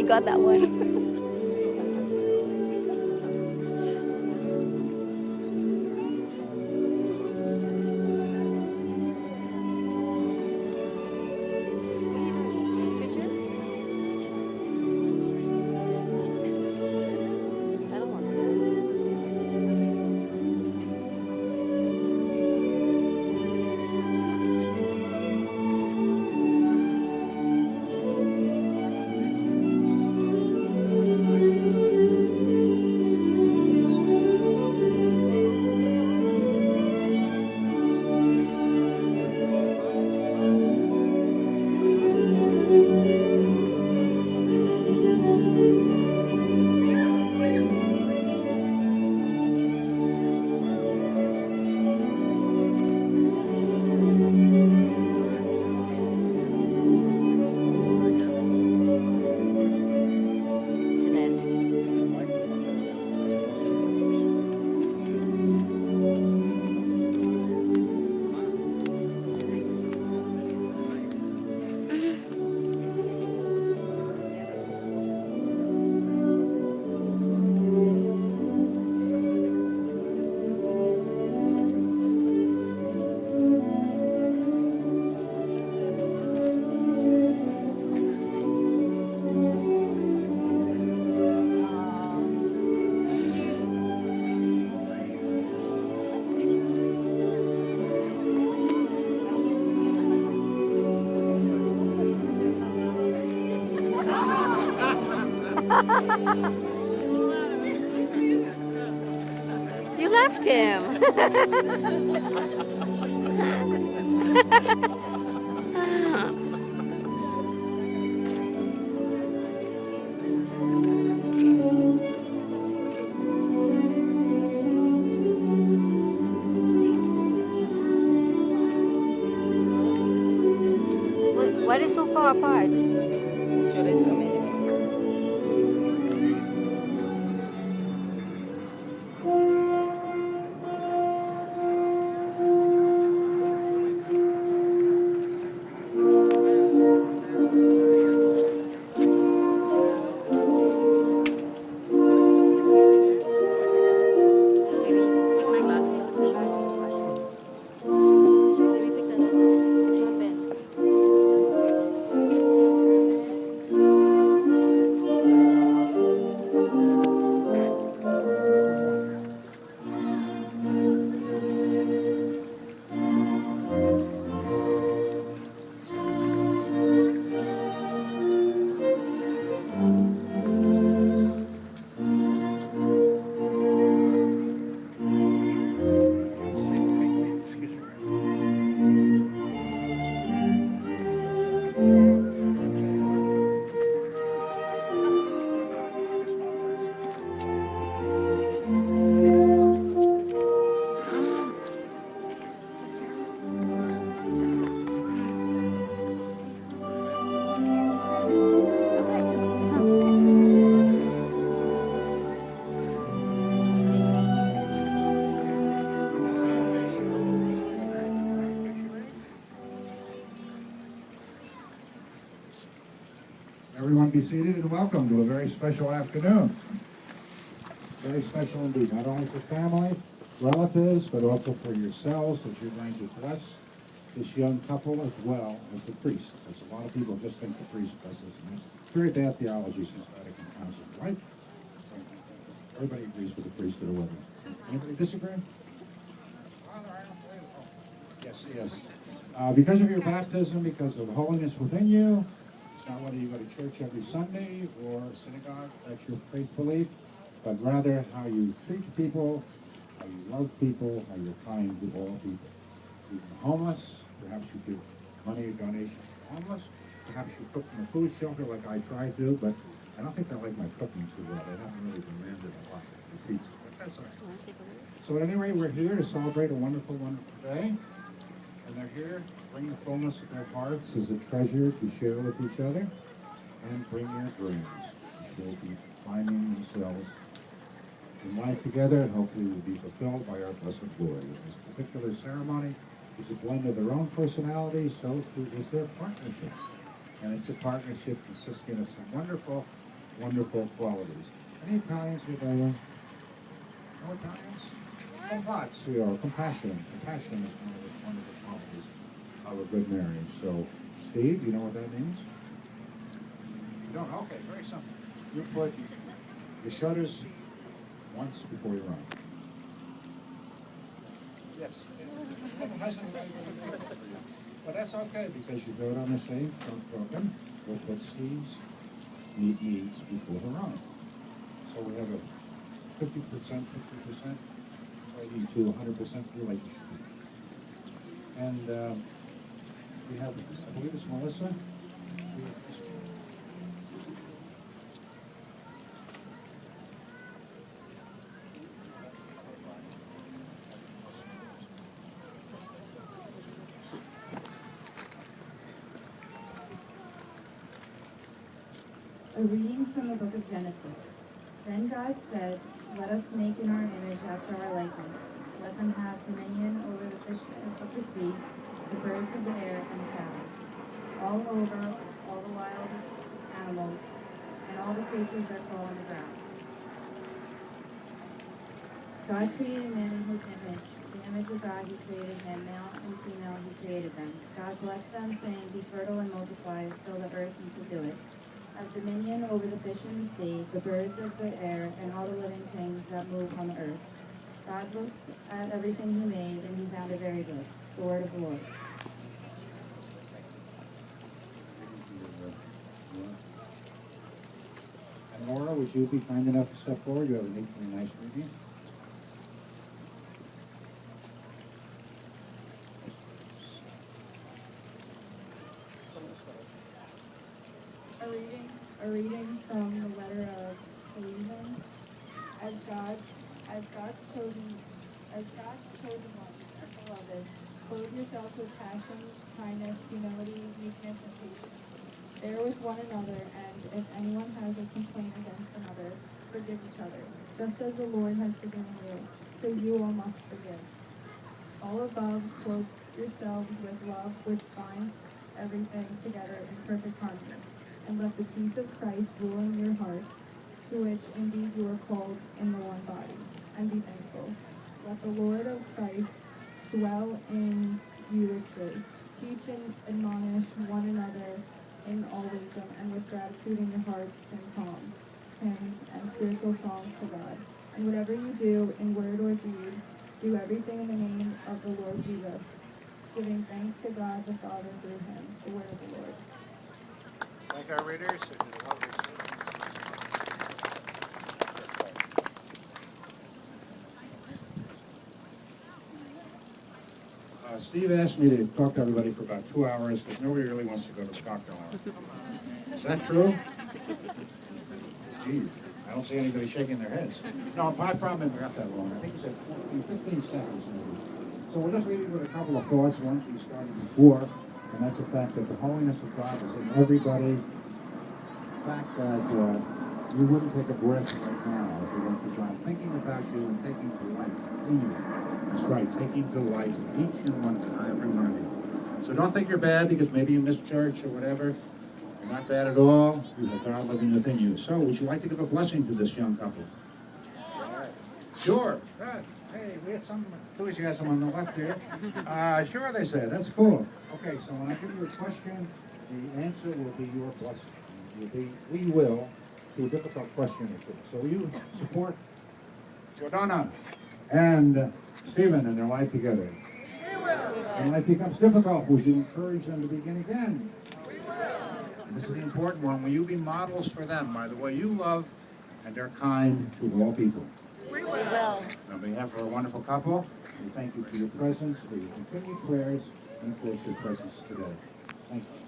got that one. I don't want that. You left him. What is so far apart? Yashoda is coming. Everyone be seated and welcome to a very special afternoon. Very special indeed, not only for family, relatives, but also for yourselves as you're going to bless this young couple as well as the priest. Because a lot of people just think the priest blesses them. It's very bad theology systematic and counseling, right? Everybody agrees with the priest that are with them. Anybody disagree? Yes, yes. Because of your baptism, because of the holiness within you, it's not whether you go to church every Sunday or synagogue, that's your faith belief, but rather how you treat people, how you love people, how you're kind to all people. Even the homeless, perhaps you give money or donations to the homeless, perhaps you cook in a food shelter like I try to, but I don't think they like my cooking too well. They haven't really demanded a lot of the pizza, but that's all right. So at any rate, we're here to celebrate a wonderful, wonderful day. And they're here, bring the fullness of their hearts as a treasure to share with each other, and bring their dreams, which will be finding themselves in life together, and hopefully will be fulfilled by our blessed Lord. In this particular ceremony is a blend of their own personalities, so too is their partnership. And it's a partnership consisting of some wonderful wonderful qualities. Any Italians with no Italians? Compazio, compassion. Compassion is one of those wonderful qualities of a good marriage. So, Steve, you know what that means? You don't? Okay, very simple. You put Yashodas once before you run. Yes. It hasn't been very good for you. But that's okay because you do it on the same front broken with what Steve's needs before the run. So we have a 50%, 50%, leading to 100% relationship. And we have, I believe it's Melissa. A reading from the book of Genesis. Then God said, "Let us make in our image after our likeness. Let them have dominion over the fish of the sea, the birds of the air, and the cattle, all over, all the wild animals, and all the creatures that crawl on the ground." God created man in his image. The image of God he created him, male and female he created them. God blessed them, saying, "Be fertile and multiply, fill the earth and subdue it. Have dominion over the fish in the sea, the birds of the air, and all the living things that move on the earth." God looked at everything he made, and he found it very good. The word of the Lord. And Laura, would you be kind enough to step forward? You have an equally nice reading. A reading from the letter of Ephesians. As God's chosen ones, beloved, clothe yourselves with passion, kindness, humility, meekness, and patience. Bear with one another, and if anyone has a complaint against another, forgive each other. Just as the Lord has forgiven you, so you all must forgive. All above, clothe yourselves with love, which binds everything together in perfect harmony. And let the peace of Christ rule in your hearts, to which indeed you are called in the one body. And be thankful. Let the Lord of Christ dwell in you richly. Teach and admonish one another in all wisdom, and with gratitude in your hearts, sing psalms, hymns, and spiritual songs to God. And whatever you do, in word or deed, do everything in the name of the Lord Jesus, giving thanks to God the Father through him. The word of the Lord. Thank our readers. They did a lovely Steve asked me to talk to everybody for about 2 hours because nobody really wants to go to the cocktail hour. Is that true? Gee, I don't see anybody shaking their heads. No, I promise we got that long. I think he said 14, 15 seconds maybe. So we're just leaving with a couple of thoughts, ones we started before, and that's the fact that the holiness of God is in everybody. The fact that you wouldn't take a breath right now if you weren't for John thinking about you and taking delight in you. That's right, taking delight in each and every one of you. So don't think you're bad because maybe you missed church or whatever. You're not bad at all. You have God living within you. So would you like to give a blessing to this young couple? Sure. Good. Hey, we have some enthusiasm on the left here. Sure, they say. That's cool. Okay, so when I give you a question, the answer will be your blessing. We will do a difficult question or two. So will you support Jordana and Stephen in their life together? We will. When life becomes difficult, would you encourage them to begin again? We will. This is the important one. Will you be models for them by the way you love and are kind to all people? We will. On behalf of our wonderful couple, we thank you for your presence, for your continued prayers, and for your presence today. Thank you.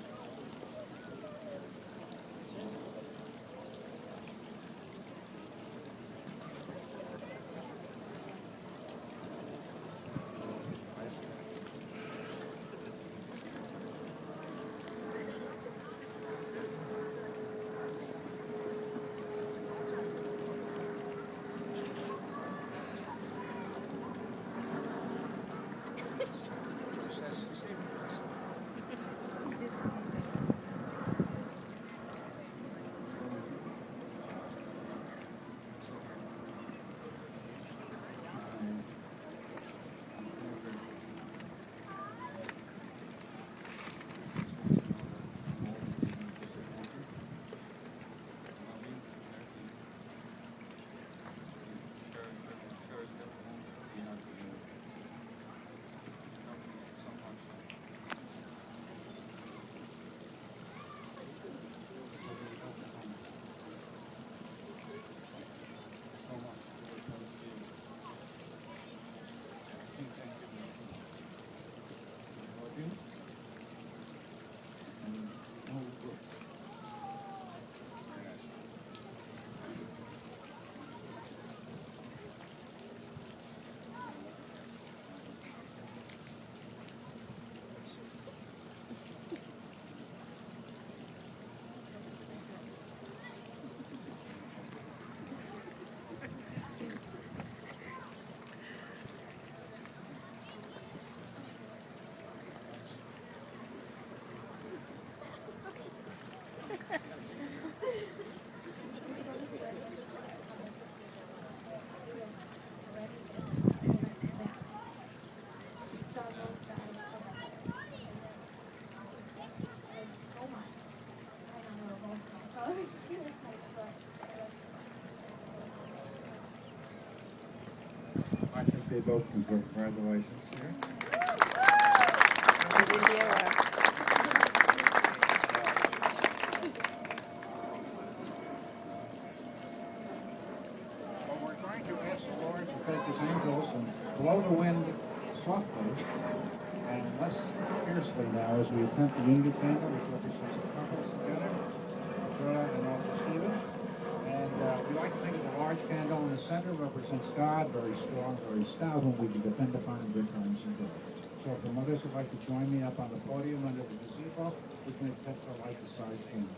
people. Congratulations here. Well, we're trying to ask the Lord to take his angels and blow the wind softly and less fiercely now as we attempt the unity candle, which represents the couples together, Yashoda and also Stephen. And we like to think of the large candle in the center represents God, very strong, very stout, whom we can depend upon in good times and good. So if the mothers would like to join me up on the podium under the gazebo, we can attempt to light the side candle.